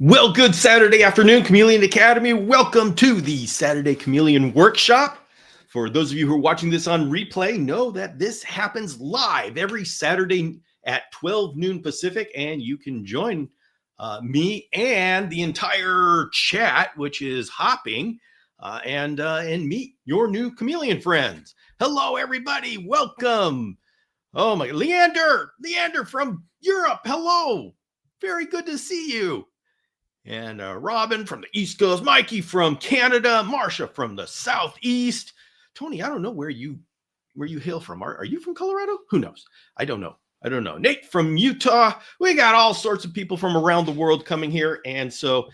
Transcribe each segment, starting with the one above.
Well, good Saturday afternoon, Chameleon Academy. Welcome to the Saturday Chameleon Workshop. For those of you who are watching this on replay, know that this happens live every Saturday at 12 noon Pacific, and you can join me and the entire chat, which is hopping, and meet your new Chameleon friends. Hello, everybody. Welcome. Oh, my, Leander from Europe. Hello. Very good to see you. And Robin from the East Coast, Mikey from Canada, Marsha from the Southeast. Tony, I don't know where you hail from. Are you from Colorado? Who knows? I don't know. Nate from Utah. We got all sorts of people from around the world coming here. And so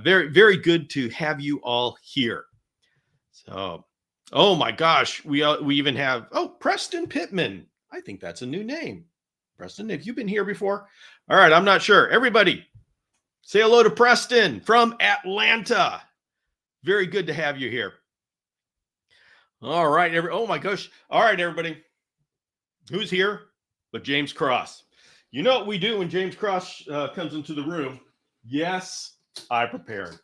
very, very good to have you all here. So, oh my gosh, we even have, Preston Pittman. I think that's a new name. Preston, have you been here before? All right, I'm not sure. Everybody, say hello to Preston from Atlanta. Very good to have you here. All right. Oh my gosh. All right, everybody. Who's here but James Cross? You know what we do when James Cross comes into the room? Yes, I prepared.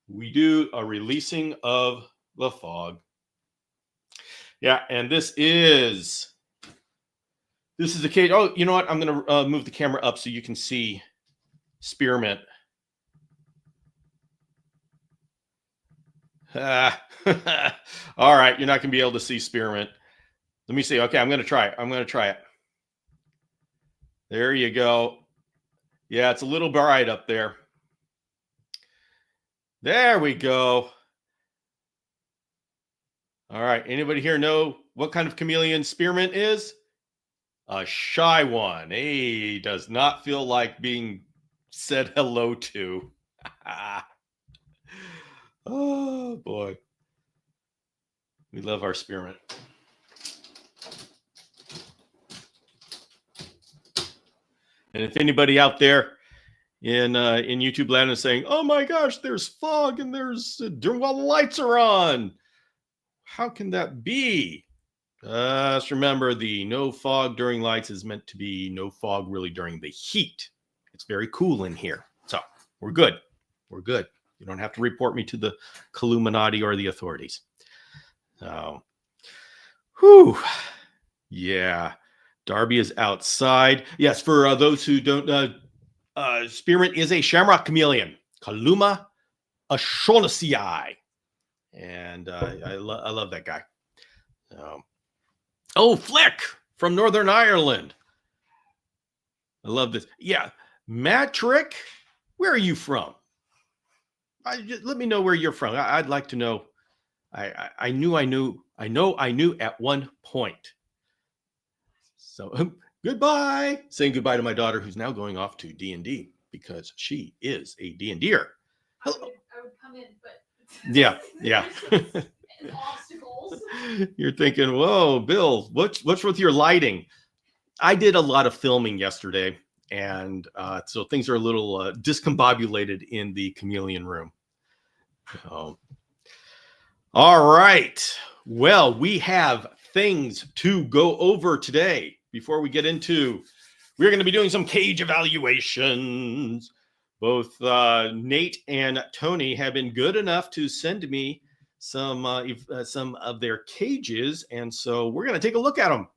We do a releasing of the fog. Yeah, and this is the cage. Oh, you know what? I'm going to move the camera up so you can see Spearmint. All right, you're not going to be able to see Spearmint. Let me see. Okay, I'm going to try it. There you go. Yeah, it's a little bright up there. There we go. All right, anybody here know what kind of chameleon Spearmint is? A shy one. He does not feel like being said hello to. Oh boy, we love our Spearmint. And if anybody out there in YouTube land is saying, "Oh my gosh, there's fog and there's while the lights are on," how can that be? Just remember, the no fog during lights is meant to be no fog really during the heat. It's very cool in here. So we're good. You don't have to report me to the Illuminati or the authorities. So, yeah. Darby is outside. Yes, for those who don't know, Spearmint is a shamrock chameleon, Kaluma ashonasii. And I love that guy. Flick from Northern Ireland. I love this. Yeah, Matrick, where are you from? Let me know where you're from. I'd like to know. I knew at one point. So goodbye. Saying goodbye to my daughter, who's now going off to D&D because she is a D&Der. Hello. I would come in, but yeah. obstacles. You're thinking, whoa, Bill, what's with your lighting? I did a lot of filming yesterday, and so things are a little discombobulated in the Chameleon room. All right. Well, we have things to go over today. Before we get into, we're going to be doing some cage evaluations. Both Nate and Tony have been good enough to send me some of their cages, and so we're going to take a look at them.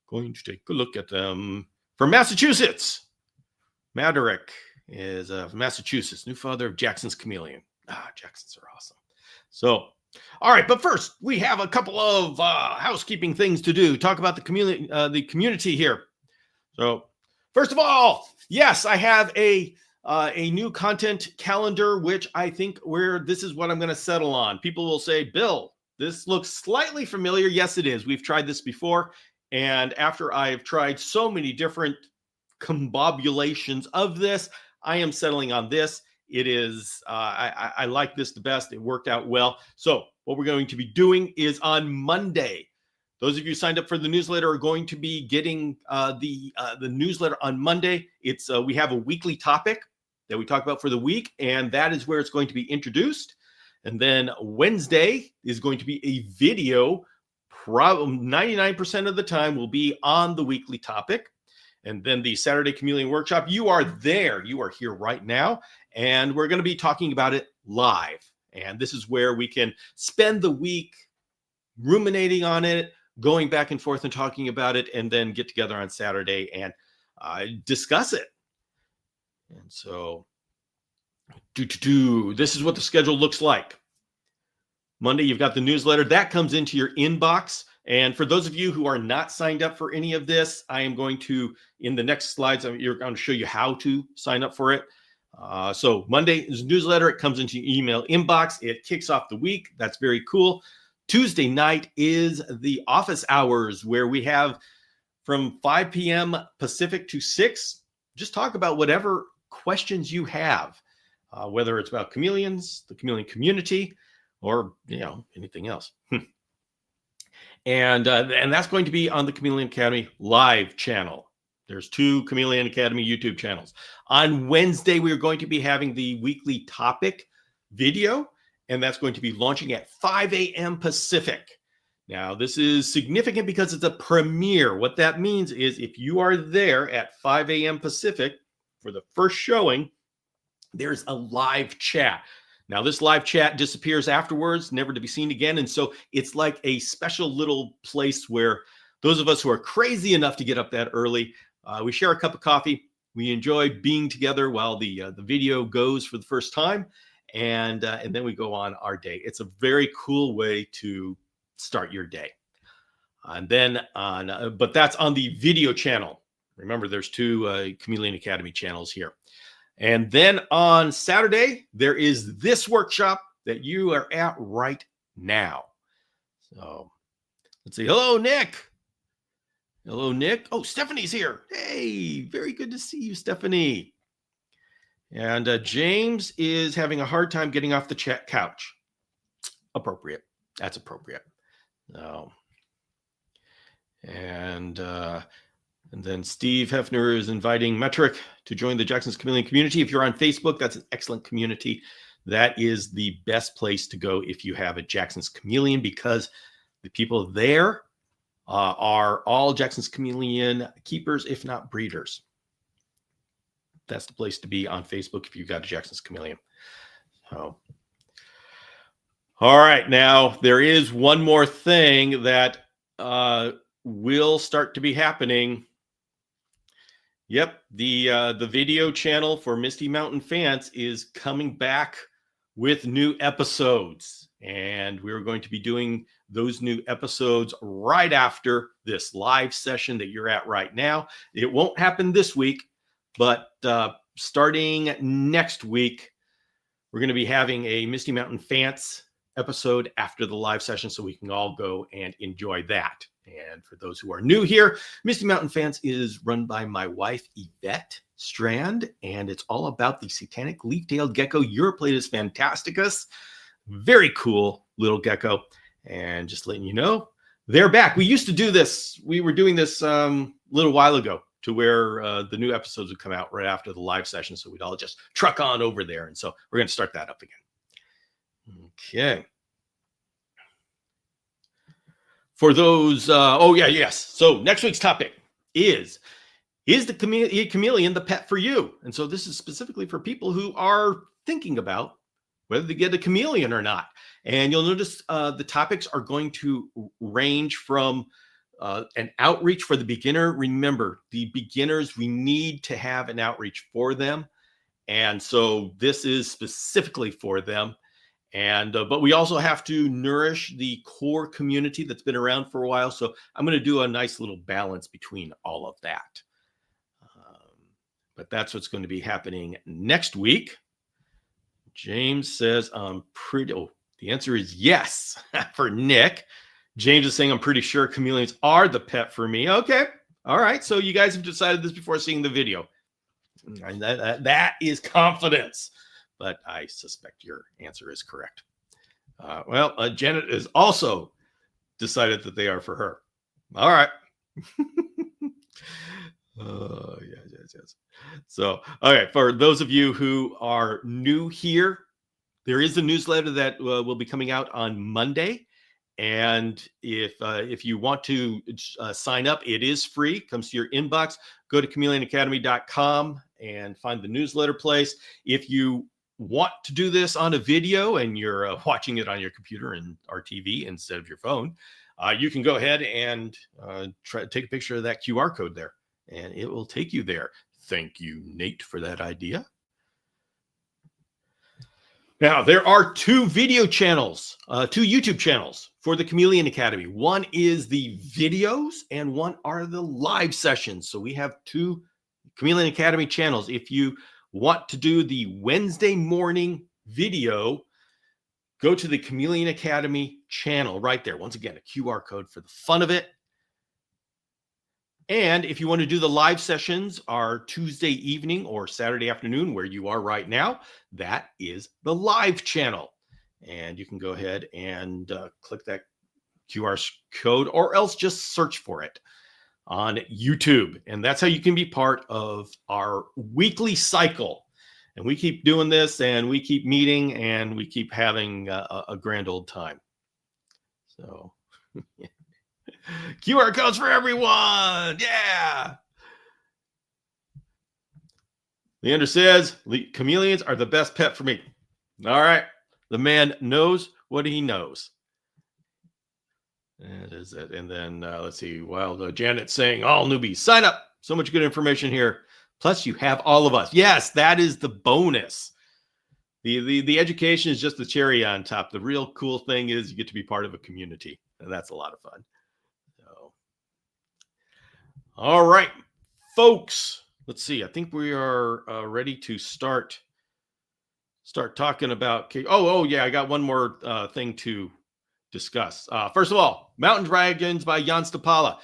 Going to take a look at them. From Massachusetts, Maderick is from Massachusetts, new father of Jackson's chameleon. Jacksons are awesome. So, all right, but first we have a couple of housekeeping things to do. Talk about the community here. So, first of all, yes, I have a new content calendar, which I think this is what I'm going to settle on. People will say, Bill, this looks slightly familiar. Yes, it is. We've tried this before. And after I've tried so many different combobulations of this, I am settling on this. It is, I like this the best. It worked out well. So what we're going to be doing is on Monday. Those of you signed up for the newsletter are going to be getting the newsletter on Monday. We have a weekly topic that we talk about for the week, and that is where it's going to be introduced. And then Wednesday is going to be a video. Probably 99% of the time will be on the weekly topic. And then the Saturday Chameleon Workshop, you are there. You are here right now. And we're going to be talking about it live. And this is where we can spend the week ruminating on it, going back and forth and talking about it, and then get together on Saturday and discuss it. And so, this is what the schedule looks like. Monday, you've got the newsletter. That comes into your inbox. And for those of you who are not signed up for any of this, I am going to, in the next slides, you're going to show you how to sign up for it. So Monday is newsletter. It comes into your email inbox. It kicks off the week. That's very cool. Tuesday night is the office hours, where we have from 5 p.m. Pacific to 6. Just talk about whatever questions you have, whether it's about chameleons, the chameleon community, or anything else. And that's going to be on the Chameleon Academy live channel. There's 2 Chameleon Academy YouTube channels. On Wednesday, we are going to be having the weekly topic video, and that's going to be launching at 5 a.m. Pacific. Now, this is significant because it's a premiere. What that means is if you are there at 5 a.m. Pacific for the first showing, there's a live chat. Now, this live chat disappears afterwards, never to be seen again. And so it's like a special little place where those of us who are crazy enough to get up that early, we share a cup of coffee. We enjoy being together while the video goes for the first time. And then we go on our day. It's a very cool way to start your day. And then but that's on the video channel. Remember, there's 2 Chameleon Academy channels here. And then on Saturday, there is this workshop that you are at right now. So let's see. Hello, Nick. Hello, Nick. Oh, Stephanie's here. Hey, very good to see you, Stephanie. And James is having a hard time getting off the chat couch. Appropriate. That's appropriate. So, and then Steve Hefner is inviting Metric to join the Jackson's Chameleon community. If you're on Facebook, that's an excellent community. That is the best place to go if you have a Jackson's Chameleon, because the people there are all Jackson's Chameleon keepers, if not breeders. That's the place to be on Facebook if you've got a Jackson's Chameleon. So, all right. Now, there is one more thing that will start to be happening. Yep, the video channel for Misty Mountain fans is coming back with new episodes, and we're going to be doing those new episodes right after this live session that you're at right now. It won't happen this week, but starting next week, we're going to be having a Misty Mountain fans episode after the live session, so we can all go and enjoy that. And for those who are new here, Misty Mountain Fans is run by my wife, Yvette Strand, and it's all about the satanic leaf-tailed gecko, Euryplatus fantasticus. Very cool little gecko. And just letting you know, they're back. We used to do this. We were doing this a little while ago, to where the new episodes would come out right after the live session. So we'd all just truck on over there. And so we're going to start that up again. Okay. For those, yes. So next week's topic is the chameleon the pet for you? And so this is specifically for people who are thinking about whether to get a chameleon or not. And you'll notice the topics are going to range from an outreach for the beginner. Remember, the beginners, we need to have an outreach for them. And so this is specifically for them. And but we also have to nourish the core community that's been around for a while. So I'm going to do a nice little balance between all of that. But that's what's going to be happening next week. James says, I'm pretty... Oh, the answer is yes for Nick. James is saying, I'm pretty sure chameleons are the pet for me. Okay. All right. So you guys have decided this before seeing the video. And that is confidence. But I suspect your answer is correct. Janet has also decided that they are for her. All right. Yes. So, okay, for those of you who are new here, there is a newsletter that will be coming out on Monday. And if you want to sign up, it is free. Comes to your inbox. Go to chameleonacademy.com and find the newsletter place. If you want to do this on a video and you're watching it on your computer and our TV instead of your phone, you can go ahead and take a picture of that QR code there, and it will take you there. Thank you, Nate, for that idea. Now, there are two video channels, two YouTube channels for the Chameleon Academy. One is the videos and one are the live sessions. So we have two Chameleon Academy channels. If you want to do the Wednesday morning video, go to the Chameleon Academy channel right there. Once again, a QR code for the fun of it. And if you want to do the live sessions, our Tuesday evening or Saturday afternoon, where you are right now, that is the live channel. And you can go ahead and click that QR code, or else just search for it on YouTube. And that's how you can be part of our weekly cycle. And we keep doing this, and we keep meeting, and we keep having a grand old time. So QR codes for everyone. Yeah. Leander says, chameleons are the best pet for me. All right. The man knows what he knows. That is it. And then let's see. Well, Janet's saying, all newbies, sign up. So much good information here. Plus, you have all of us. Yes, that is the bonus. The education is just the cherry on top. The real cool thing is you get to be part of a community, and that's a lot of fun. So, all right, folks. Let's see. I think we are ready to start talking about. Oh yeah. I got one more thing to discuss. First of all, Mountain Dragons by Jan Stapala.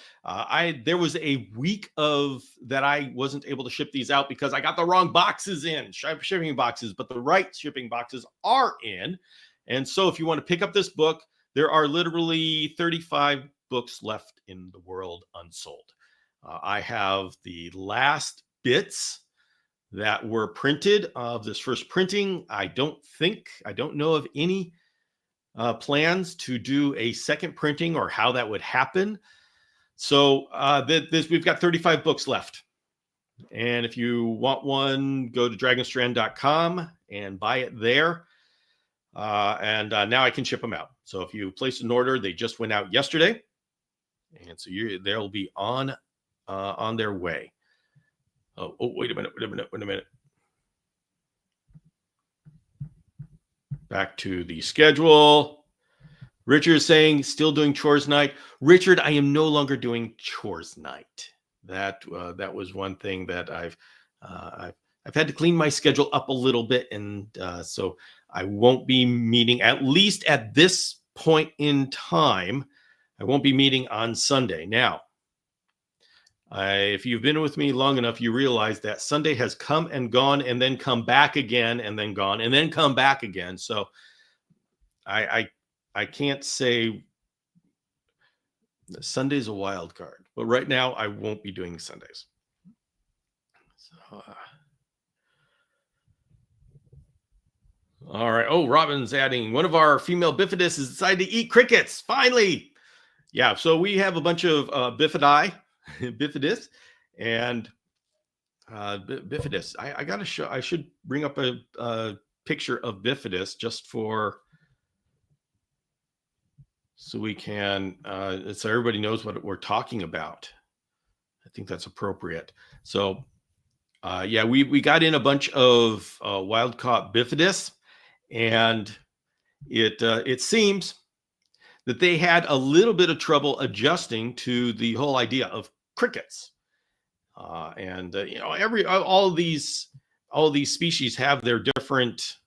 There was a week of that I wasn't able to ship these out because I got the wrong boxes in, shipping boxes, but the right shipping boxes are in. And so if you want to pick up this book, there are literally 35 books left in the world unsold. I have the last bits that were printed of this first printing. I don't know of any plans to do a second printing or how that would happen. So we've got 35 books left. And if you want one, go to dragonstrand.com and buy it there. And now I can ship them out. So if you place an order, they just went out yesterday. And so they'll be on their way. Oh, wait a minute. Back to the schedule. Richard is saying, still doing chores night. Richard, I am no longer doing chores night. That was one thing that I've had to clean my schedule up a little bit, and so I won't be meeting, at least at this point in time. I won't be meeting on Sunday. Now, if you've been with me long enough, you realize that Sunday has come and gone, and then come back again, and then gone, and then come back again. So I can't say Sunday's a wild card, but right now I won't be doing Sundays. So, all right. Oh, Robin's adding, one of our female bifidus has decided to eat crickets. Finally. Yeah. So we have a bunch of bifidus, and bifidus. I got to show. I should bring up a picture of bifidus just so we can so everybody knows what we're talking about. I think that's appropriate. So yeah, we got in a bunch of wild caught bifidus, and it seems that they had a little bit of trouble adjusting to the whole idea of crickets. And all these species have their different.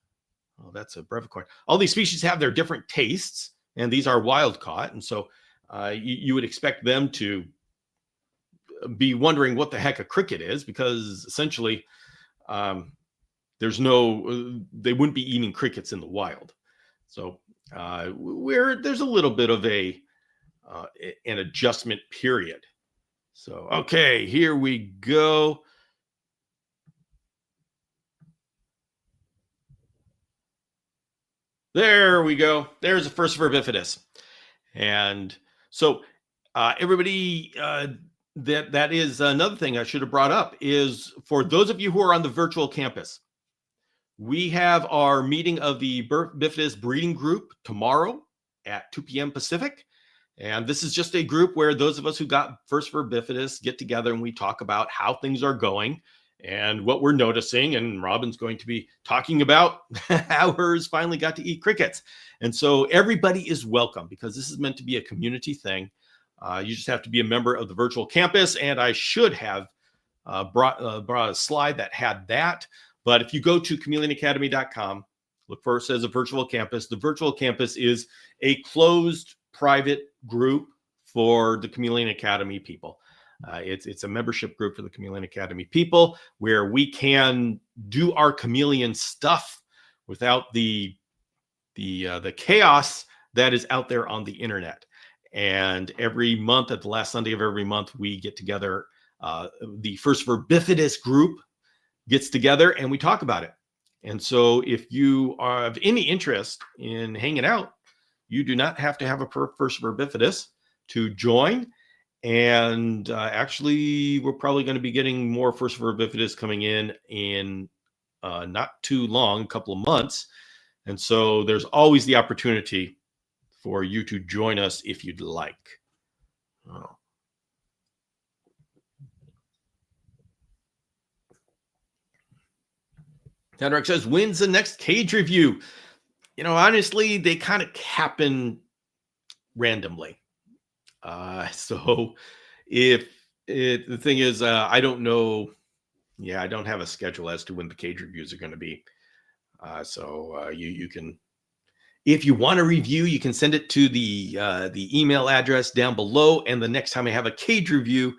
Oh, that's a brevicord. All these species have their different tastes, and these are wild caught, and so you would expect them to be wondering what the heck a cricket is, because essentially they wouldn't be eating crickets in the wild. So there's a little bit of an adjustment period. So, okay, here we go. There we go. There's the first of our bifidus. And so everybody, that is another thing I should have brought up is for those of you who are on the virtual campus, we have our meeting of the Bifidus breeding group tomorrow at 2 p.m. Pacific. And this is just a group where those of us who got first for Bifidus get together and we talk about how things are going and what we're noticing. And Robin's going to be talking about how hers finally got to eat crickets. And so everybody is welcome because this is meant to be a community thing. You just have to be a member of the virtual campus. And I should have brought a slide that had that. But if you go to chameleonacademy.com, look for it says a virtual campus. The virtual campus is a closed private group for the Chameleon Academy people. It's a membership group for the Chameleon Academy people where we can do our chameleon stuff without the chaos that is out there on the internet. And every month, at the last Sunday of every month, we get together. The First for Bifidus group gets together and we talk about it. And so if you are of any interest in hanging out, you do not have to have a First for Bifidus to join. And actually, we're probably going to be getting more First for Bifidus coming in not too long, a couple of months. And so there's always the opportunity for you to join us if you'd like. Oh. Tedrick says, when's the next cage review? You know, honestly, they kind of happen randomly. So the thing is, I don't know. Yeah, I don't have a schedule as to when the cage reviews are going to be. So you can, if you want a review, you can send it to the email address down below. And the next time I have a cage review,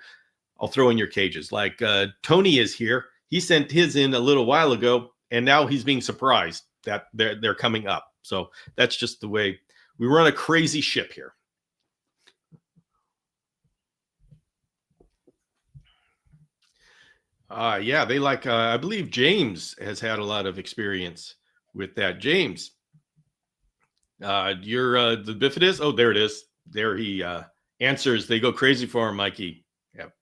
I'll throw in your cages. Like Tony is here. He sent his in a little while ago, and now he's being surprised that they're coming up. So that's just the way we run a crazy ship here. Yeah, they like, I believe James has had a lot of experience with that. James, you're the Bifidus. Oh, there it is. There he answers. They go crazy for him, Mikey. Yep.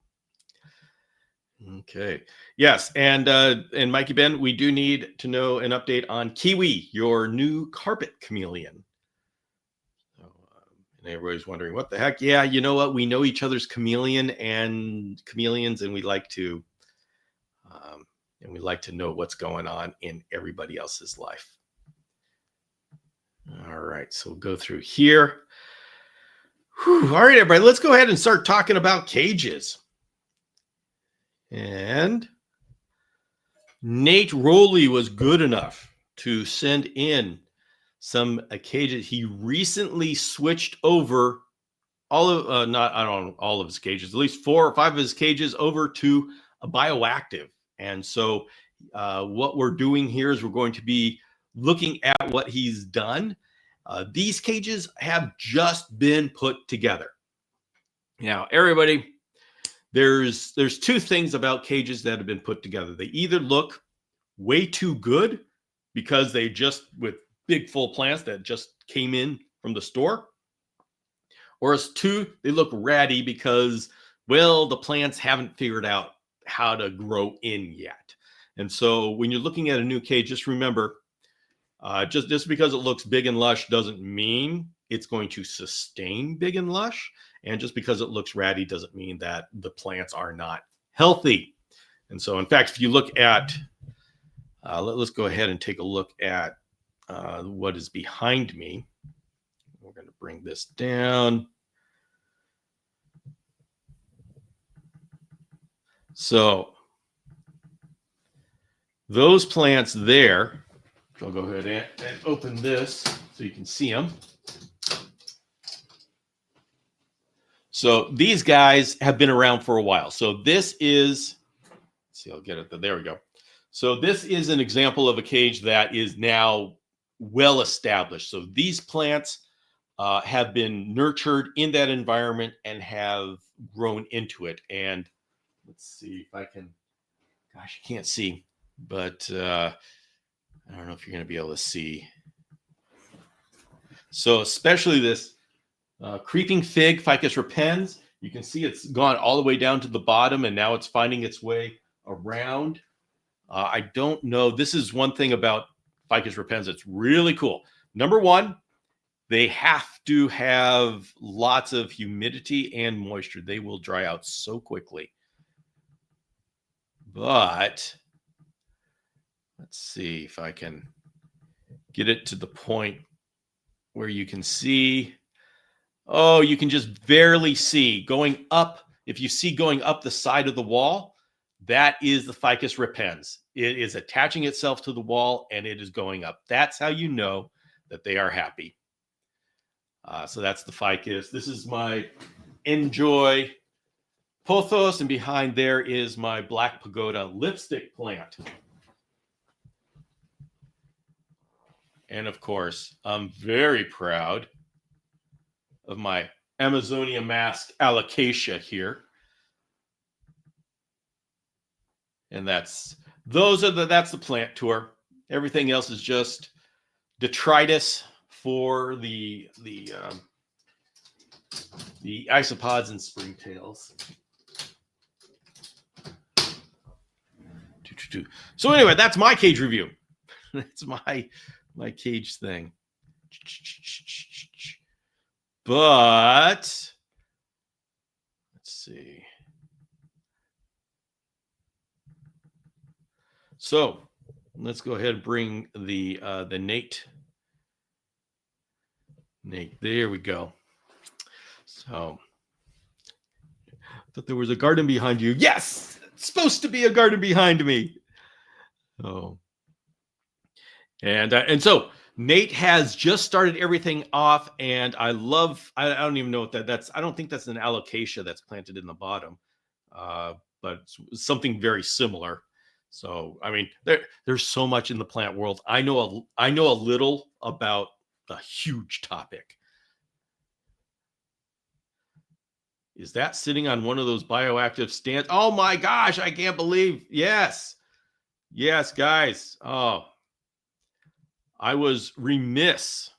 Okay. Yes. And Mikey Ben, we do need to know an update on Kiwi, your new carpet chameleon. And everybody's wondering what the heck. Yeah, you know what? We know each other's chameleons, and we like to know what's going on in everybody else's life. All right, so we'll go through here. Whew. All right, everybody, let's go ahead and start talking about cages. And Nate Rowley was good enough to send in some cages. He recently switched over all of not all of his cages, at least 4 or 5 of his cages over to a bioactive. And so what we're doing here is we're going to be looking at what he's done. These cages have just been put together. Now, everybody, there's 2 things about cages that have been put together. They either look way too good because they just with big full plants that just came in from the store, or as 2, they look ratty because, well, the plants haven't figured out how to grow in yet. And so when you're looking at a new cage, just remember, just because it looks big and lush doesn't mean it's going to sustain big and lush. And just because it looks ratty doesn't mean that the plants are not healthy. And so, in fact, if you look at, let's go ahead and take a look at what is behind me. We're going to bring this down. So those plants there, I'll go ahead and open this so you can see them. So these guys have been around for a while. So this is, let's see, I'll get it. There we go. So this is an example of a cage that is now well established. So these plants have been nurtured in that environment and have grown into it. And let's see if I can, gosh, you can't see, but I don't know if you're going to be able to see. So especially this Creeping fig, Ficus repens. You can see it's gone all the way down to the bottom, and now it's finding its way around. I don't know. This is one thing about Ficus repens that's really cool. Number one, they have to have lots of humidity and moisture. They will dry out so quickly. But let's see if I can get it to the point where you can see. Oh, you can just barely see going up. If you see going up the side of the wall, that is the Ficus repens. It is attaching itself to the wall and it is going up. That's how you know that they are happy. So that's the Ficus. This is my Enjoy Pothos, and behind there is my Black Pagoda lipstick plant. And of course, I'm very proud of my Amazonia mask alocasia here. And that's the plant tour. Everything else is just detritus for the isopods and springtails. So anyway, that's my cage review. That's my cage thing. But let's see. So let's go ahead and bring the Nate. There we go. So I thought there was a garden behind you. Yes, it's supposed to be a garden behind me. Oh, and so Nate has just started everything off, and I don't even know what that's. I don't think that's an alocasia that's planted in the bottom, but it's something very similar. So I mean, there's so much in the plant world. I know a little about a huge topic. Is that sitting on one of those bioactive stands? Oh my gosh, I can't believe. Yes, guys. Oh, I was remiss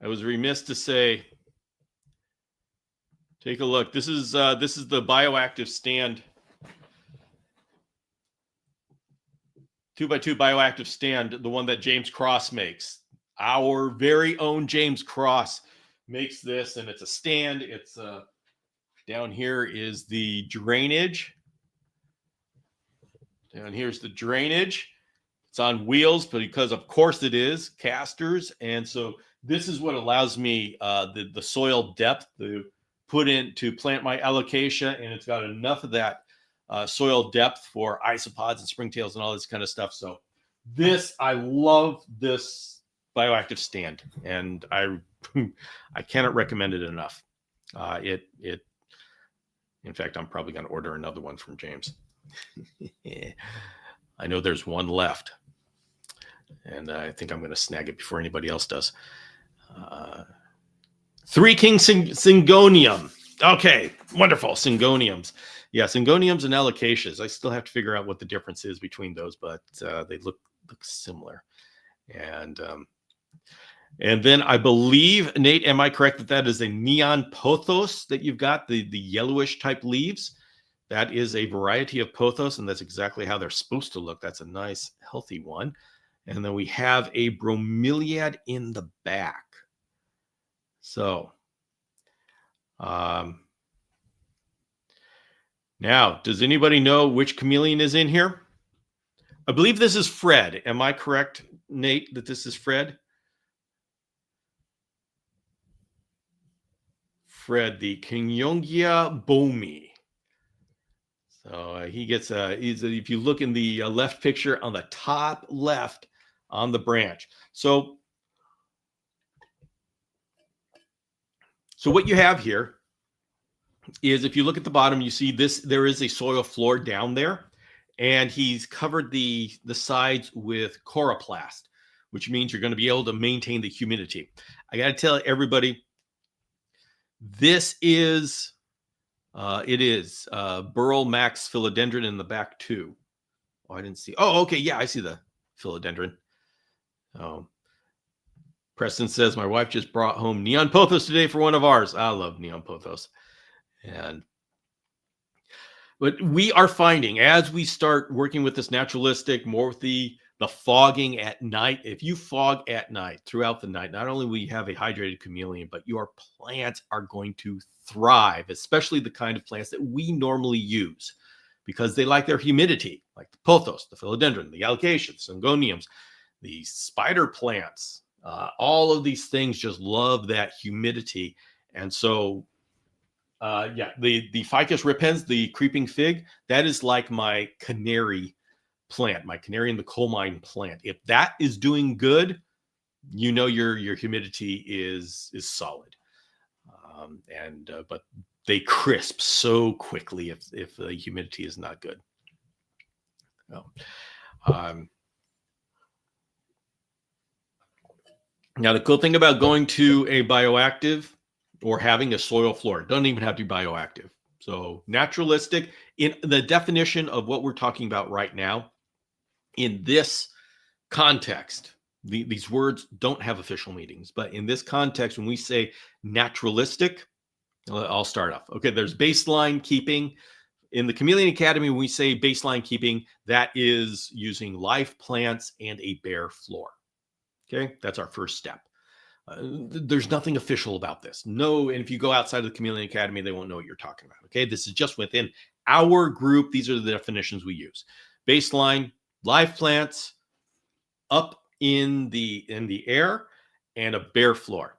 to say, take a look. This is the bioactive stand. 2x2 bioactive stand, the one that James Cross makes. Our very own James Cross makes this, and it's a stand. It's down here is the drainage. Down here's the drainage. It's on wheels, but because of course it is casters, and so this is what allows me the soil depth to put in to plant my alocasia, and it's got enough of that soil depth for isopods and springtails and all this kind of stuff. So I love this bioactive stand, and I cannot recommend it enough. In fact, I'm probably going to order another one from James. I know there's one left, and I think I'm going to snag it before anybody else does. Three King Syngonium. Okay, wonderful. Syngoniums. Yeah, Syngoniums and alocasias. I still have to figure out what the difference is between those, but they look similar. And then I believe, Nate, am I correct that is a neon pothos that you've got, the yellowish type leaves? That is a variety of pothos, and that's exactly how they're supposed to look. That's a nice, healthy one. And then we have a bromeliad in the back. So, now, does anybody know which chameleon is in here? I believe this is Fred. Am I correct, Nate, that this is Fred? Fred, the Kinyongia bomi. So he gets if you look in the left picture on the top left on the branch. So what you have here is, if you look at the bottom, you see this, there is a soil floor down there, and he's covered the sides with coroplast, which means you're going to be able to maintain the humidity. I got to tell everybody, this is Burl Max philodendron in the back too. Oh, I didn't see. Oh, okay, yeah, I see the philodendron. Oh, Preston says, my wife just brought home neon pothos today for one of ours. I love neon pothos. But we are finding as we start working with this naturalistic, more with the fogging at night. If you fog at night throughout the night, not only will you have a hydrated chameleon, but your plants are going to thrive, especially the kind of plants that we normally use because they like their humidity, like the pothos, the philodendron, the alocasia, the syngoniums, the spider plants. All of these things just love that humidity. And so the Ficus ripens, the creeping fig, that is like my canary plant, my canary in the coal mine plant. If that is doing good, you know your humidity is solid. But they crisp so quickly if the humidity is not good. Now the cool thing about going to a bioactive or having a soil floor, it doesn't even have to be bioactive. So naturalistic, in the definition of what we're talking about right now, in this context, these words don't have official meanings, but in this context, when we say naturalistic, I'll start off. Okay, there's baseline keeping. In the Chameleon Academy, when we say baseline keeping, that is using live plants and a bare floor. Okay, that's our first step. There's nothing official about this. No, and if you go outside of the Chameleon Academy, they won't know what you're talking about. Okay, this is just within our group. These are the definitions we use. Baseline, live plants up in the air and a bare floor.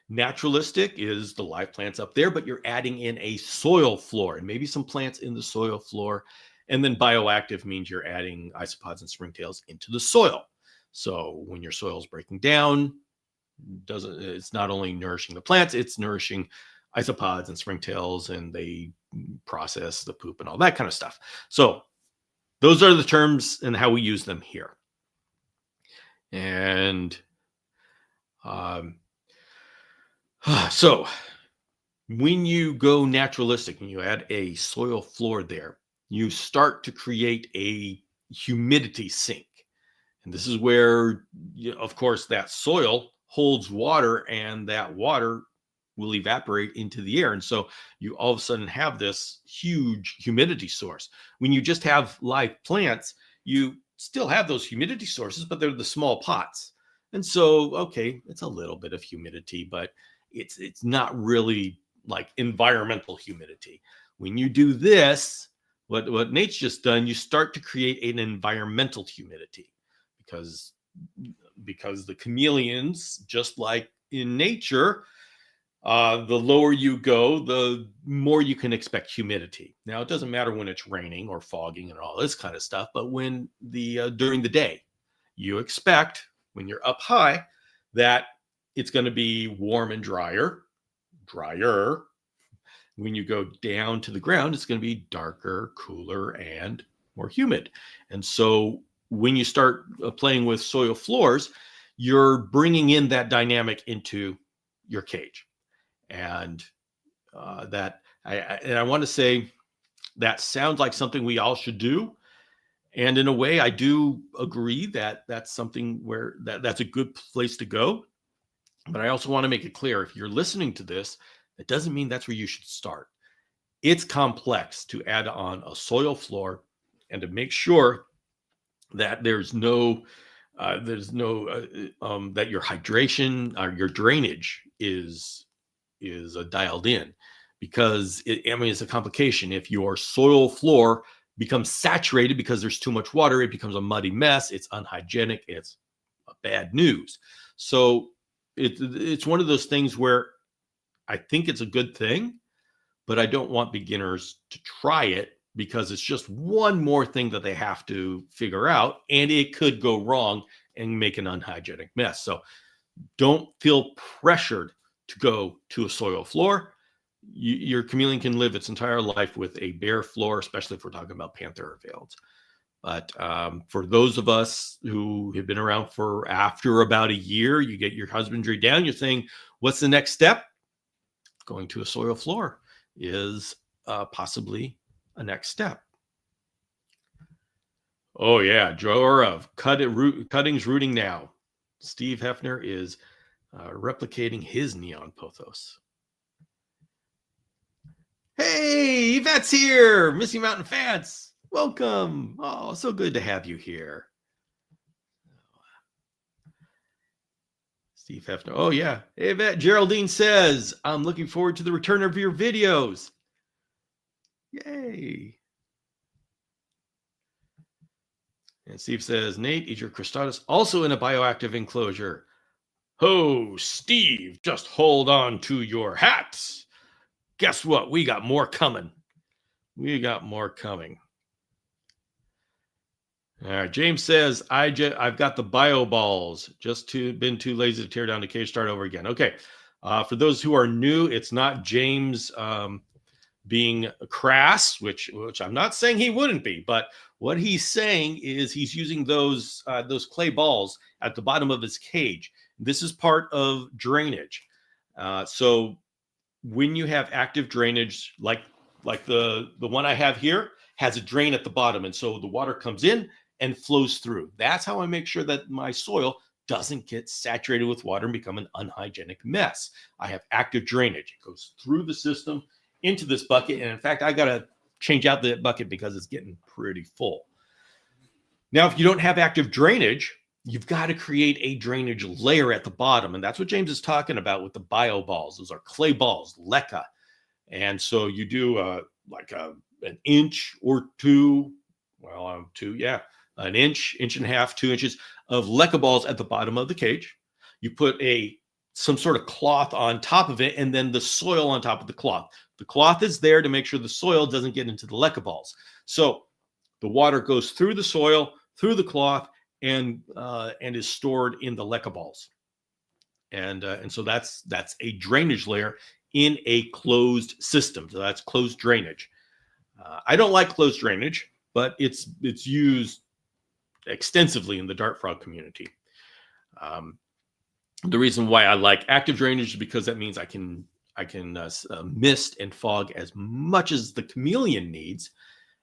Naturalistic is the live plants up there, but you're adding in a soil floor and maybe some plants in the soil floor. And then bioactive means you're adding isopods and springtails into the soil. So when your soil is breaking down, it's not only nourishing the plants, it's nourishing isopods and springtails, and they process the poop and all that kind of stuff. So those are the terms and how we use them here. And so when you go naturalistic and you add a soil floor there, you start to create a humidity sink. And this is where, of course, that soil holds water and that water will evaporate into the air. And so you all of a sudden have this huge humidity source. When you just have live plants, you still have those humidity sources, but they're the small pots. And so, okay, it's a little bit of humidity, but it's not really like environmental humidity. When you do this, what Nate's just done, you start to create an environmental humidity because the chameleons, just like in nature, the lower you go, the more you can expect humidity. Now, it doesn't matter when it's raining or fogging and all this kind of stuff, but when during the day, you expect when you're up high that it's going to be warm and drier. When you go down to the ground, it's going to be darker, cooler, and more humid. And so when you start playing with soil floors, you're bringing in that dynamic into your cage. And I want to say that sounds like something we all should do. And in a way, I do agree that that's something where that's a good place to go. But I also want to make it clear, if you're listening to this, it doesn't mean that's where you should start. It's complex to add on a soil floor and to make sure that there's no that your hydration or your drainage is dialed in, because it's a complication. If your soil floor becomes saturated because there's too much water, it becomes a muddy mess. It's unhygienic. It's bad news. So it's one of those things where I think it's a good thing, but I don't want beginners to try it because it's just one more thing that they have to figure out, and it could go wrong and make an unhygienic mess. So don't feel pressured to go to a soil floor. Your chameleon can live its entire life with a bare floor, especially if we're talking about Panthera valens. But for those of us who have been around for after about a year, you get your husbandry down, you're saying, what's the next step? Going to a soil floor is possibly a next step. Oh yeah, drawer of cuttings rooting now. Steve Hefner is replicating his neon pothos. Hey, Yvette's here. Missy Mountain fans, welcome. Oh, so good to have you here. Steve Hefner. Oh, yeah. Hey, Yvette. Geraldine says, I'm looking forward to the return of your videos. Yay. And Steve says, Nate, is your cristatus also in a bioactive enclosure? Oh, Steve, just hold on to your hats. Guess what? We got more coming. We got more coming. All right. James says, I've got the bio balls. Been too lazy to tear down the cage, start over again. Okay. For those who are new, it's not James being crass, which I'm not saying he wouldn't be, but what he's saying is he's using those clay balls at the bottom of his cage. This is part of drainage. So when you have active drainage, like the one I have here, has a drain at the bottom, and so the water comes in and flows through. That's how I make sure that my soil doesn't get saturated with water and become an unhygienic mess. I have active drainage. It goes through the system into this bucket. And in fact, I got to change out the bucket because it's getting pretty full. Now, if you don't have active drainage, you've got to create a drainage layer at the bottom. And that's what James is talking about with the bio balls. Those are clay balls, leca. And so you do an inch or two, an inch and a half, 2 inches of leca balls at the bottom of the cage. You put some sort of cloth on top of it, and then the soil on top of the cloth. The cloth is there to make sure the soil doesn't get into the leca balls. So the water goes through the soil, through the cloth, and is stored in the leca balls. And so that's a drainage layer in a closed system. So that's closed drainage. I don't like closed drainage, but it's used extensively in the dart frog community. The reason why I like active drainage is because that means I can mist and fog as much as the chameleon needs,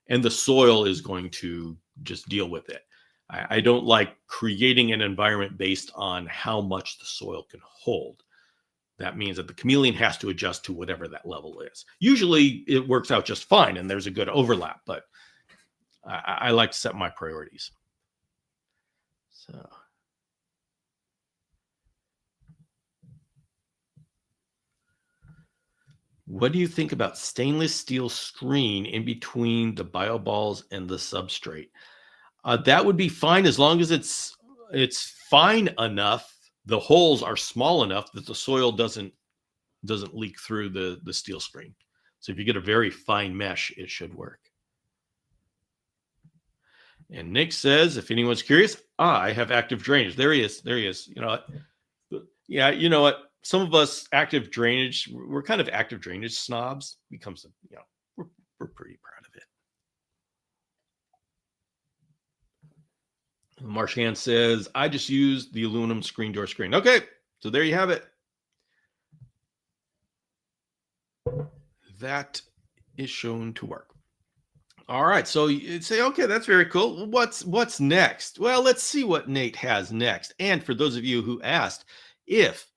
and the soil is going to just deal with it. I don't like creating an environment based on how much the soil can hold. That means that the chameleon has to adjust to whatever that level is. Usually it works out just fine and there's a good overlap, but I like to set my priorities. So. What do you think about stainless steel screen in between the bio balls and the substrate? That would be fine as long as it's fine enough. The holes are small enough that the soil doesn't leak through the steel screen. So if you get a very fine mesh, it should work. And Nick says, if anyone's curious, I have active drainage. There he is. You know what? Yeah, you know what? Some of us active drainage, we're kind of active drainage snobs. We're pretty proud of it. Marshan says, I just used the aluminum screen door screen. Okay, so there you have it. That is shown to work. All right, so you'd say, okay, that's very cool. What's next? Well, let's see what Nate has next. And for those of you who asked if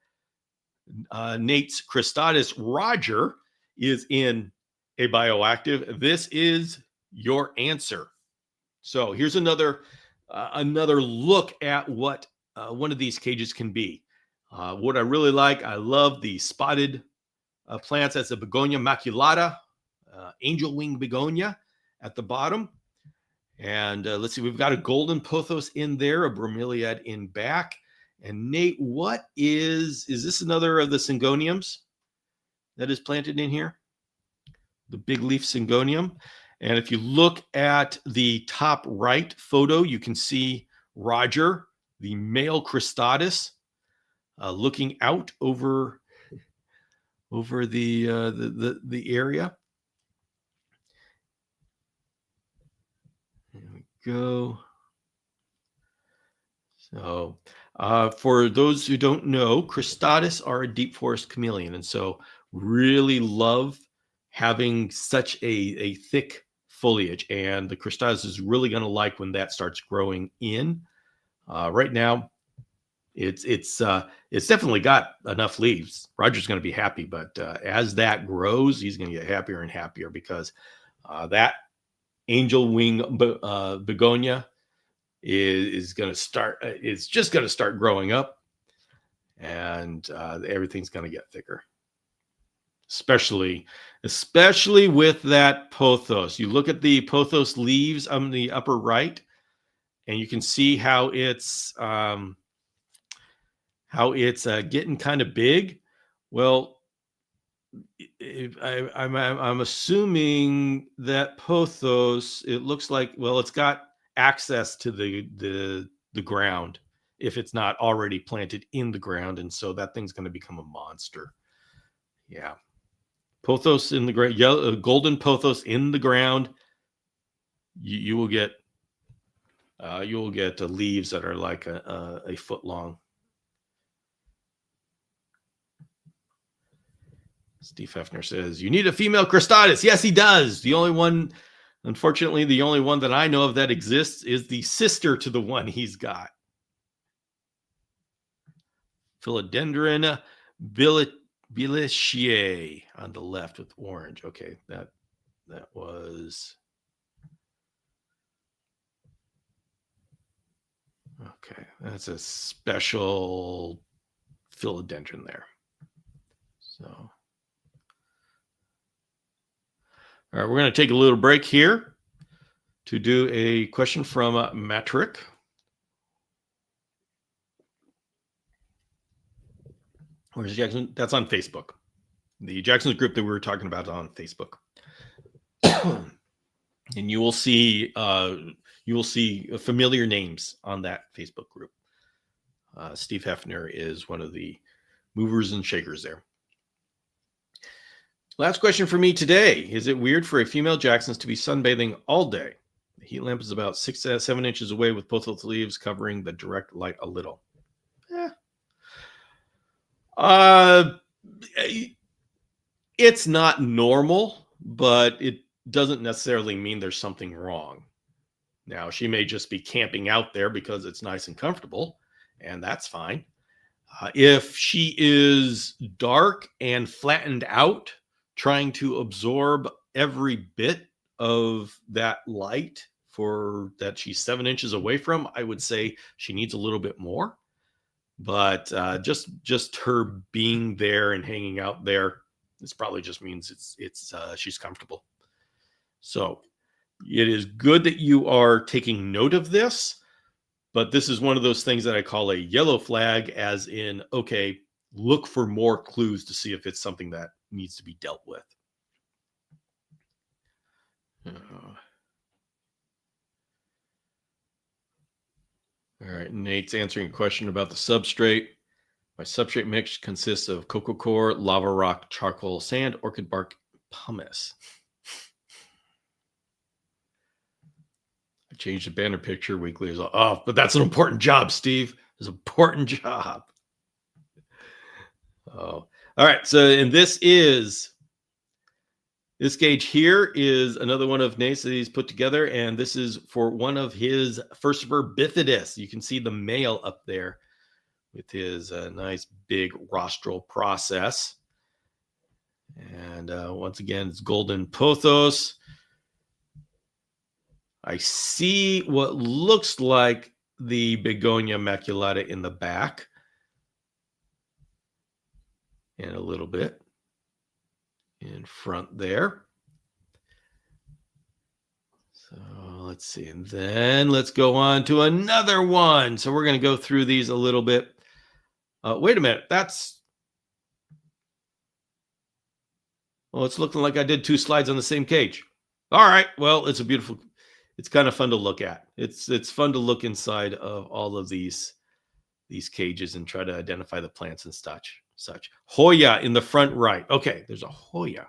Nate's cristatus Roger is in a bioactive, this is your answer. So here's another look at what one of these cages can be. What I really like, I love the spotted plants. That's a begonia maculata, angel wing begonia at the bottom. And let's see, we've got a golden pothos in there, a bromeliad in back. And Nate, what is this another of the syngoniums that is planted in here? The big leaf syngonium. And if you look at the top right photo, you can see Roger, the male cristatus, looking out over the area. There we go. So for those who don't know, cristatus are a deep forest chameleon, and so really love having such a thick foliage, and the cristatus is really going to like when that starts growing in. Right now, It's definitely got enough leaves. Roger's going to be happy, but as that grows, he's going to get happier and happier because that angel wing begonia is going to start. It's just going to start growing up, and everything's going to get thicker. Especially with that pothos. You look at the pothos leaves on the upper right, and you can see how it's getting kind of big. Well, I'm assuming that pothos, it looks like, well, it's got access to the ground if it's not already planted in the ground, and so that thing's going to become a monster. Yeah, pothos in the ground, golden pothos in the ground. You will get leaves that are like a foot long. Steve Hefner says, you need a female cristatus. Yes, he does. Unfortunately, the only one that I know of that exists is the sister to the one he's got. Philodendron biliaceae on the left with orange. Okay, that was... Okay, that's a special philodendron there. So, all right, we're going to take a little break here to do a question from Matrick. Where's Jackson? That's on Facebook. The Jackson's group that we were talking about on Facebook. And you will see familiar names on that Facebook group. Steve Hefner is one of the movers and shakers there. Last question for me today. Is it weird for a female Jackson's to be sunbathing all day? The heat lamp is about 6 to 7 inches away with both of the leaves covering the direct light a little. It's not normal, but it doesn't necessarily mean there's something wrong. Now, she may just be camping out there because it's nice and comfortable, and that's fine. If she is dark and flattened out, trying to absorb every bit of that light that she's 7 inches away from, I would say she needs a little bit more. But just her being there and hanging out there, this probably just means she's comfortable. So it is good that you are taking note of this, but this is one of those things that I call a yellow flag, as in, okay, look for more clues to see if it's something that needs to be dealt with. All right, Nate's answering a question about the substrate. My substrate mix consists of cocoa core, lava rock, charcoal, sand, orchid bark, pumice. I changed the banner picture weekly. Oh, but that's an important job, Steve. It's an important job. Oh, all right. So, and this gauge here is another one of Nate's that he's put together, and this is for one of his Furcifer bifidus. You can see the male up there with his nice big rostral process. And once again, it's golden pothos. I see what looks like the begonia maculata in the back, and a little bit in front there. So let's see. And then let's go on to another one. So we're going to go through these a little bit. Wait a minute. It's looking like I did 2 slides on the same cage. All right. Well, it's kind of fun to look at. It's fun to look inside of all of these cages and try to identify the plants and such. Hoya in the front right. Okay, there's a Hoya.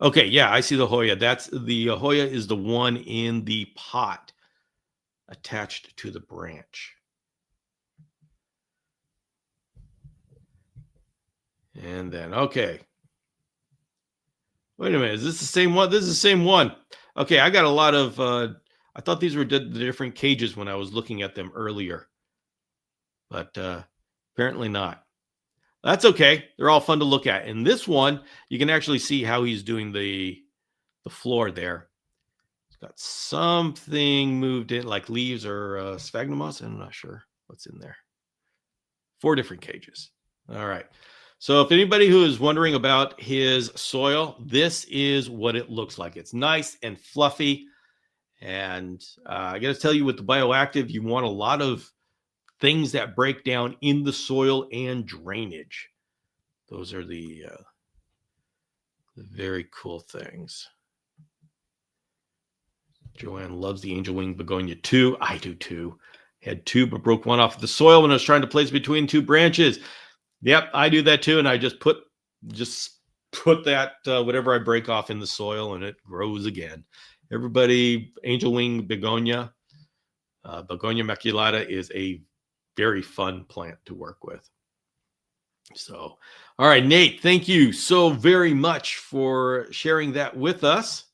Okay, yeah, I see the Hoya. Hoya is the one in the pot attached to the branch. And then, okay. Wait a minute, is this the same one? This is the same one. Okay, I got a lot of, I thought these were the different cages when I was looking at them earlier. but apparently not. That's okay. They're all fun to look at. In this one, you can actually see how he's doing the floor there. It's got something moved in, like leaves or sphagnum moss. I'm not sure what's in there. 4 different cages. All right. So if anybody who is wondering about his soil, this is what it looks like. It's nice and fluffy. And I got to tell you, with the bioactive, you want a lot of things that break down in the soil and drainage. Those are the very cool things. Joanne loves the angel wing begonia too. I do too. Had 2, but broke one off the soil when I was trying to place between 2 branches. Yep, I do that too. And I just put that whatever I break off in the soil, and it grows again. Everybody, angel wing begonia, begonia maculata is a very fun plant to work with. So, all right, Nate, thank you so very much for sharing that with us.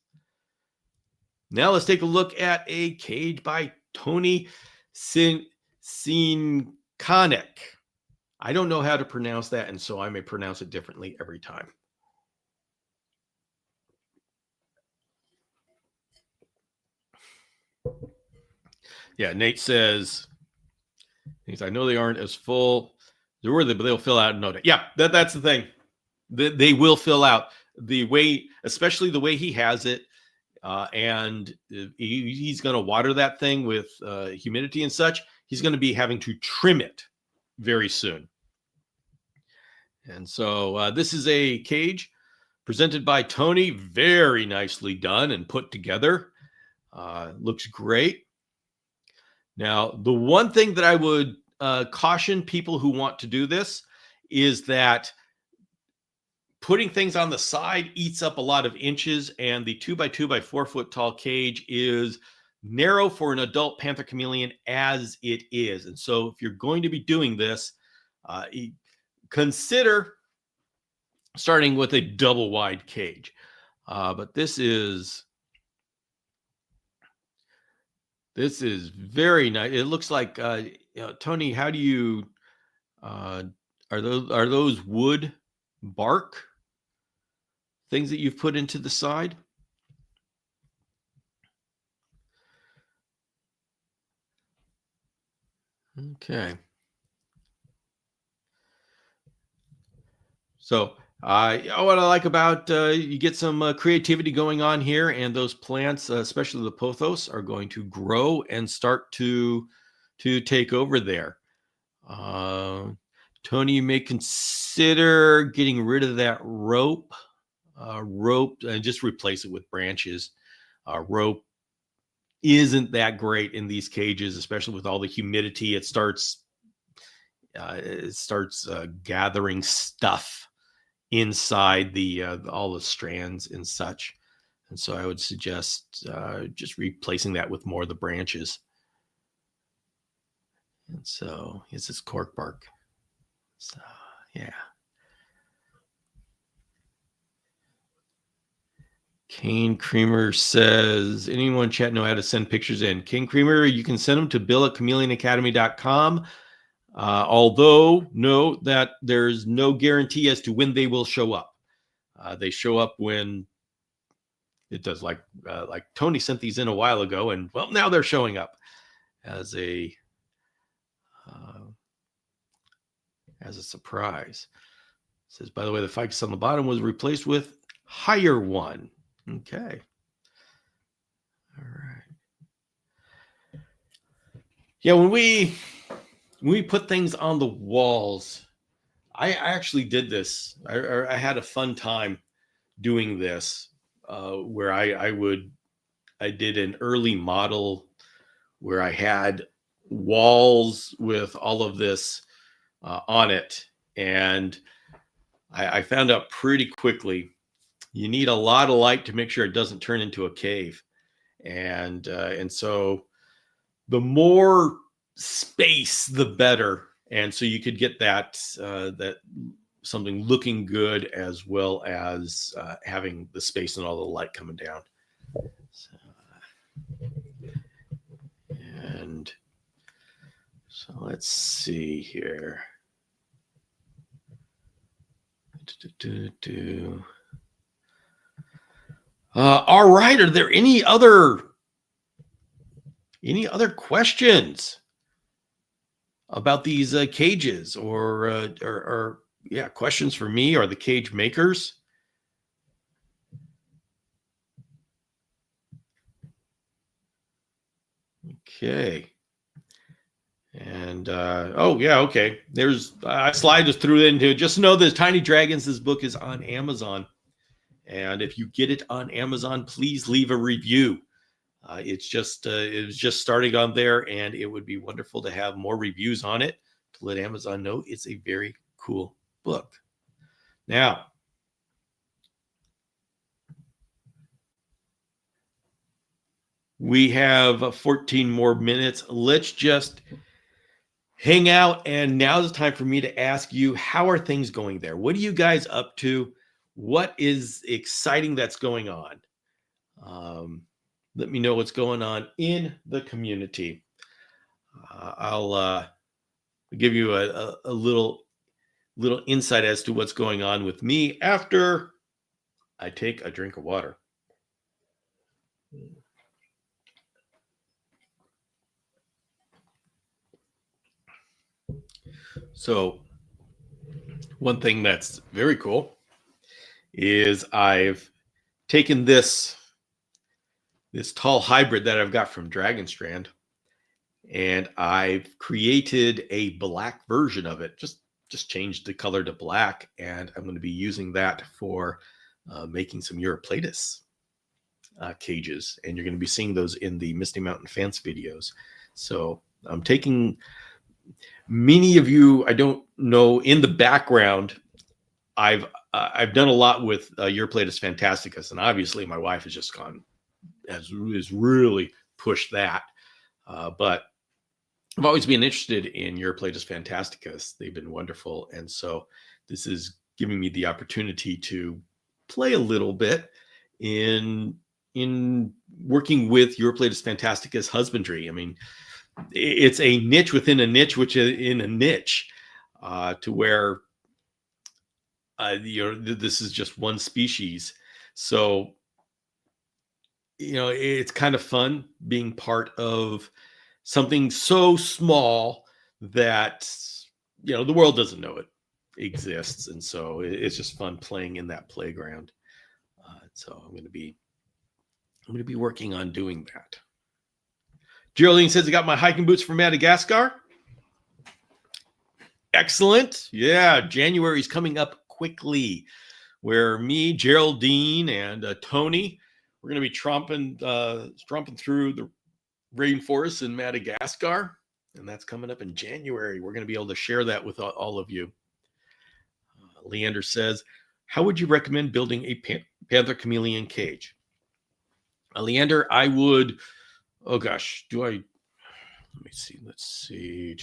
Now let's take a look at a cage by Tony Sinkanek. I don't know how to pronounce that, and so I may pronounce it differently every time. Yeah, Nate says, I know they aren't as full. They're worthy, but they'll fill out in no time. Yeah, that's the thing. They will fill out the way, especially the way he has it. And he's going to water that thing with humidity and such. He's going to be having to trim it very soon. And so this is a cage presented by Tony. Very nicely done and put together. Looks great. Now, the one thing that I would caution people who want to do this is that putting things on the side eats up a lot of inches, and the 2x2 by 4 foot tall cage is narrow for an adult panther chameleon as it is. And so if you're going to be doing this, consider starting with a double wide cage. But this is very nice. It looks like Tony, how do you are those wood bark things that you've put into the side? Okay. So what I like about you get some creativity going on here, and those plants, especially the pothos, are going to grow and start to take over there. Tony, you may consider getting rid of that rope and just replace it with branches. Rope isn't that great in these cages, especially with all the humidity. It starts gathering stuff inside the all the strands and such. And so I would suggest just replacing that with more of the branches. And so it's this cork bark. So yeah. Kane Creamer says, anyone chat know how to send pictures in? Kane Creamer, you can send them to bill@chameleonacademy.com. Although note that there's no guarantee as to when they will show up. They show up when it does, like Tony sent these in a while ago, and well, now they're showing up as a surprise. It says, by the way, the ficus on the bottom was replaced with higher one. Okay. All right. Yeah, when we put things on the walls, I actually did this. I had a fun time doing this, where I did an early model where I had walls with all of this on it, and I found out pretty quickly you need a lot of light to make sure it doesn't turn into a cave, and so the more space, the better. And so you could get that something looking good, as well as having the space and all the light coming down. So let's see here. All right. Are there any other questions about these cages, or yeah, questions for me or the cage makers? Okay. And oh yeah, okay. There's I slide just threw it into it. Just know this Tiny Dragons, this book is on Amazon. And if you get it on Amazon, please leave a review. It was just starting on there, and it would be wonderful to have more reviews on it to let Amazon know it's a very cool book. Now, we have 14 more minutes. Let's just hang out. And now's the time for me to ask you, how are things going there? What are you guys up to? What is exciting that's going on? Let me know what's going on in the community. I'll give you a little insight as to what's going on with me after I take a drink of water. So one thing that's very cool is I've taken this tall hybrid that I've got from Dragonstrand, and I've created a black version of it. Just changed the color to black, and I'm going to be using that for making some Europlatus cages, and you're going to be seeing those in the Misty Mountain Fence videos. So I'm taking many of you, I don't know, in the background, I've done a lot with Europlatus Fantasticus, and obviously my wife has just has really pushed that. But I've always been interested in Europlatus Fantasticus. They've been wonderful, and so this is giving me the opportunity to play a little bit in working with Europlatus Fantasticus husbandry. I mean, it's a niche within a niche, which is in a niche, to where this is just one species. So it's kind of fun being part of something so small that the world doesn't know it exists, and so it's just fun playing in that playground. So I'm going to be working on doing that. Geraldine says I got my hiking boots from Madagascar. Excellent. Yeah, January is coming up quickly, where me, Geraldine, and Tony, we're going to be tromping through the rainforest in Madagascar, and that's coming up in January. We're going to be able to share that with all of you. Leander says, how would you recommend building a panther chameleon cage? Leander, I would, oh gosh, let me see, let's see,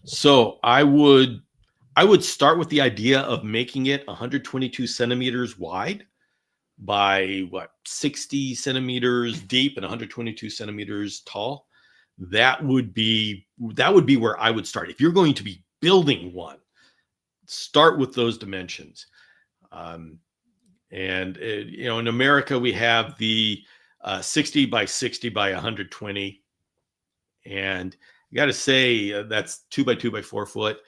so I would start with the idea of making it 122 centimeters wide by 60 centimeters deep and 122 centimeters tall. That would be where I would start. If you're going to be building one, start with those dimensions. And in America, we have the 60 by 60 by 120. And you got to say that's 2 by 2 by 4 foot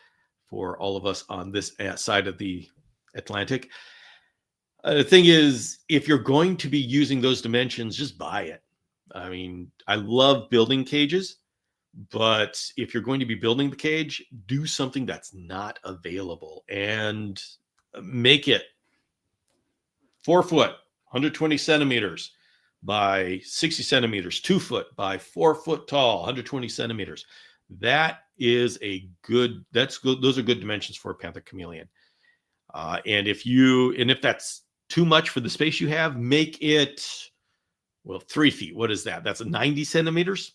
for all of us on this side of the Atlantic. The thing is, if you're going to be using those dimensions, just buy it. I mean, I love building cages, but if you're going to be building the cage, do something that's not available and make it 4 foot, 120 centimeters by 60 centimeters, 2 foot by 4 foot tall, 120 centimeters. That is that's good. Those are good dimensions for a panther chameleon. And if that's too much for the space you have, make it 3 feet. What is that? That's 90 centimeters.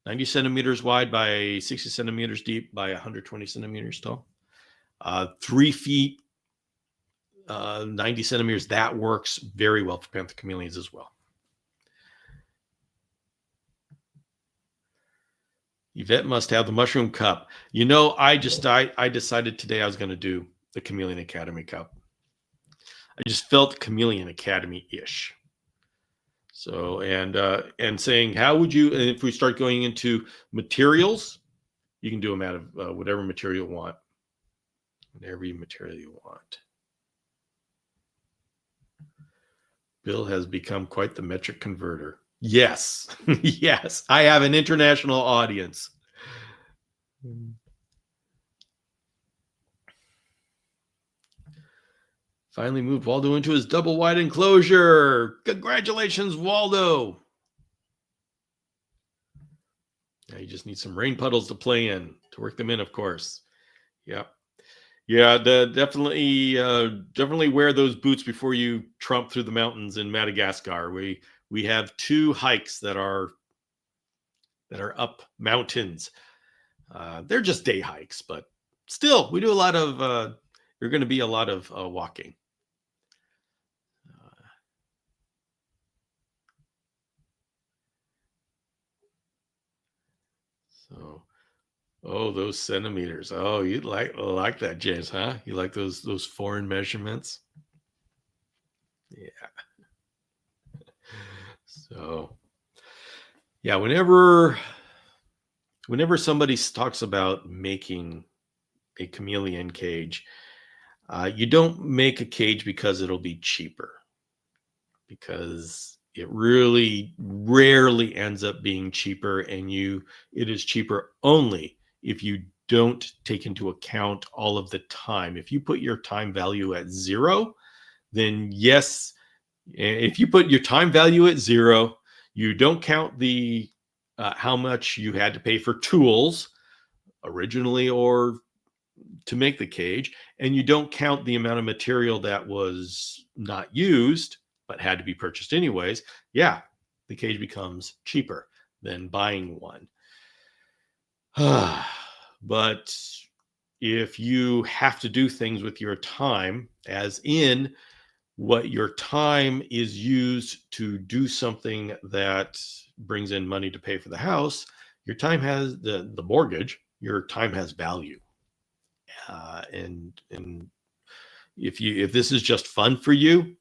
90 centimeters wide by 60 centimeters deep by 120 centimeters tall. 3 feet, 90 centimeters. That works very well for panther chameleons as well. Yvette must have the mushroom cup. You know, I decided today I was going to do the Chameleon Academy cup. I just felt Chameleon Academy-ish. So, and saying, how would you, and if we start going into materials, you can do them out of whatever material you want. Whatever material you want. Bill has become quite the metric converter. Yes. Yes. I have an international audience. Finally moved Waldo into his double wide enclosure. Congratulations, Waldo. Now you just need some rain puddles to play in, to work them in, of course. Yeah. Yeah, definitely wear those boots before you tromp through the mountains in Madagascar. We have 2 hikes that are up mountains. They're just day hikes, but still, we do a lot of. You're going to be a lot of walking. So, oh, those centimeters. Oh, you like that, James, huh? You like those foreign measurements? Yeah. So, yeah, whenever somebody talks about making a chameleon cage, you don't make a cage because it'll be cheaper, because it really rarely ends up being cheaper, and it is cheaper only if you don't take into account all of the time. If you put your time value at 0, then yes, if you put your time value at 0, you don't count the how much you had to pay for tools originally or to make the cage, and you don't count the amount of material that was not used but had to be purchased anyways, yeah, the cage becomes cheaper than buying one. But if you have to do things with your time, as in what your time is used to do something that brings in money to pay for the house, your time has the mortgage, your time has value. And if this is just fun for you,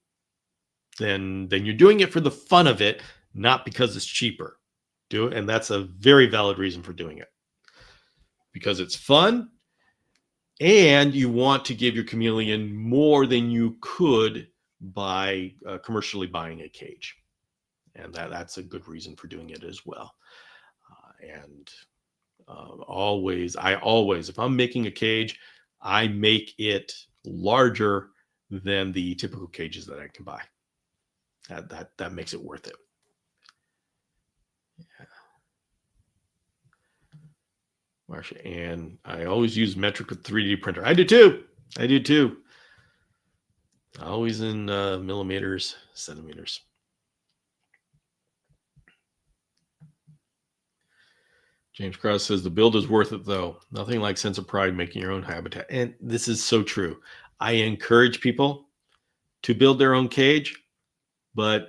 then you're doing it for the fun of it, not because it's cheaper. Do it, and that's a very valid reason for doing it, because it's fun, and you want to give your chameleon more than you could by commercially buying a cage, and that's a good reason for doing it as well. And always, if I'm making a cage, I make it larger than the typical cages that I can buy. That makes it worth it. Yeah. Marsha, and I always use metric with 3D printer. I do too. Always in millimeters, centimeters. James Krause says the build is worth it, though. Nothing like sense of pride making your own habitat. And this is so true. I encourage people to build their own cage, but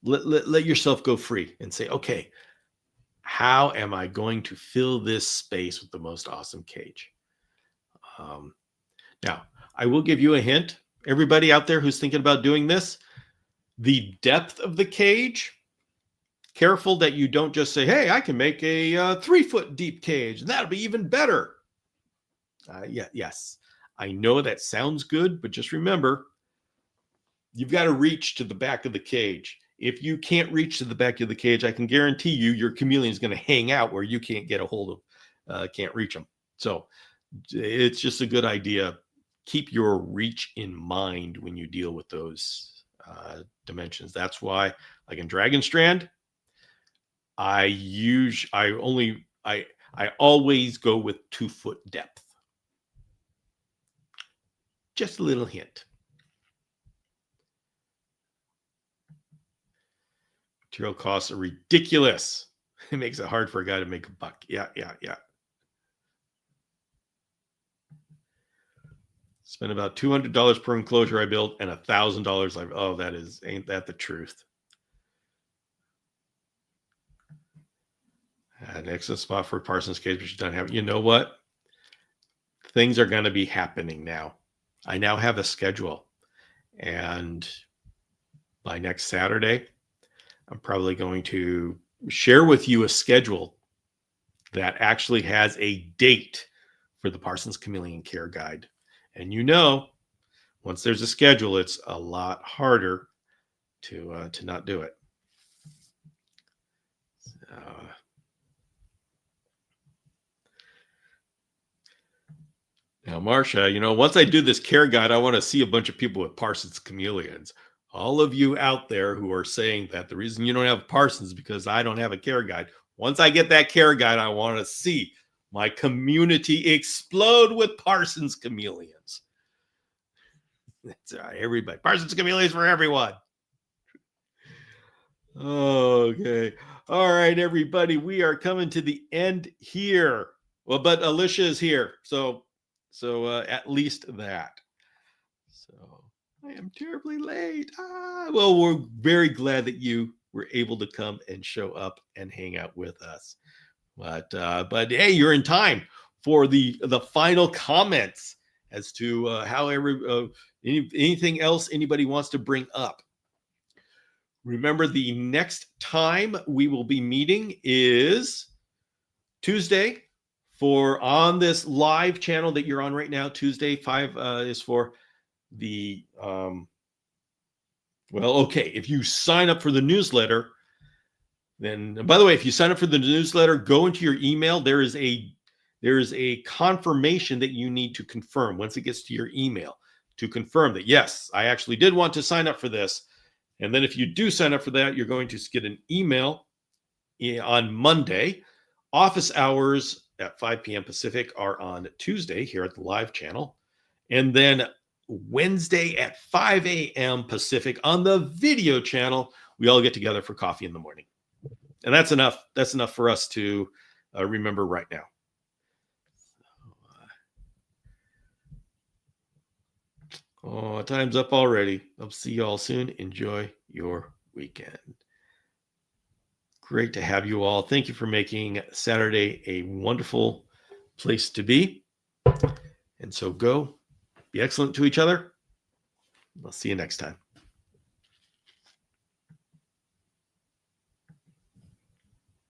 let yourself go free and say, okay, how am I going to fill this space with the most awesome cage? Now, I will give you a hint. Everybody out there who's thinking about doing this, the depth of the cage, careful that you don't just say, hey, I can make a 3-foot deep cage, and that'll be even better. Yes, I know that sounds good, but just remember, you've got to reach to the back of the cage. If you can't reach to the back of the cage, I can guarantee you your chameleon is going to hang out where you can't get a hold of, can't reach them. So it's just a good idea. Keep your reach in mind when you deal with those dimensions. That's why, like in Dragon Strand, I always go with 2-foot depth. Just a little hint. Material costs are ridiculous. It makes it hard for a guy to make a buck. Yeah. Spent about $200 per enclosure I built and $1,000. Ain't that the truth? An excellent spot for Parsons Cage, but you don't have. You know what? Things are going to be happening now. I now have a schedule, and by next Saturday, I'm probably going to share with you a schedule that actually has a date for the Parsons Chameleon Care Guide. And once there's a schedule, it's a lot harder to not do it. Now, Marcia, once I do this care guide, I want to see a bunch of people with Parsons Chameleons. All of you out there who are saying that the reason you don't have Parsons is because I don't have a care guide. Once I get that care guide, I want to see my community explode with Parsons Chameleons. That's right, everybody. Parsons Chameleons for everyone. Okay. All right, everybody. We are coming to the end here. Well, but Alicia is here. So at least that. So I am terribly late. Well, we're very glad that you were able to come and show up and hang out with us. But hey, you're in time for the final comments as to how anything else anybody wants to bring up. Remember, the next time we will be meeting is Tuesday on this live channel that you're on right now. Tuesday 5 is for the if you sign up for the newsletter, then, by the way, if you sign up for the newsletter, go into your email. There is a confirmation that you need to confirm once it gets to your email to confirm that, yes, I actually did want to sign up for this. And then if you do sign up for that, you're going to get an email on Monday. Office hours at 5 p.m. Pacific are on Tuesday here at the live channel. And then Wednesday at 5 a.m. Pacific on the video channel, we all get together for coffee in the morning. And that's enough. That's enough for us to remember right now. Oh, time's up already. I'll see you all soon. Enjoy your weekend. Great to have you all. Thank you for making Saturday a wonderful place to be. And so go be excellent to each other. I'll see you next time.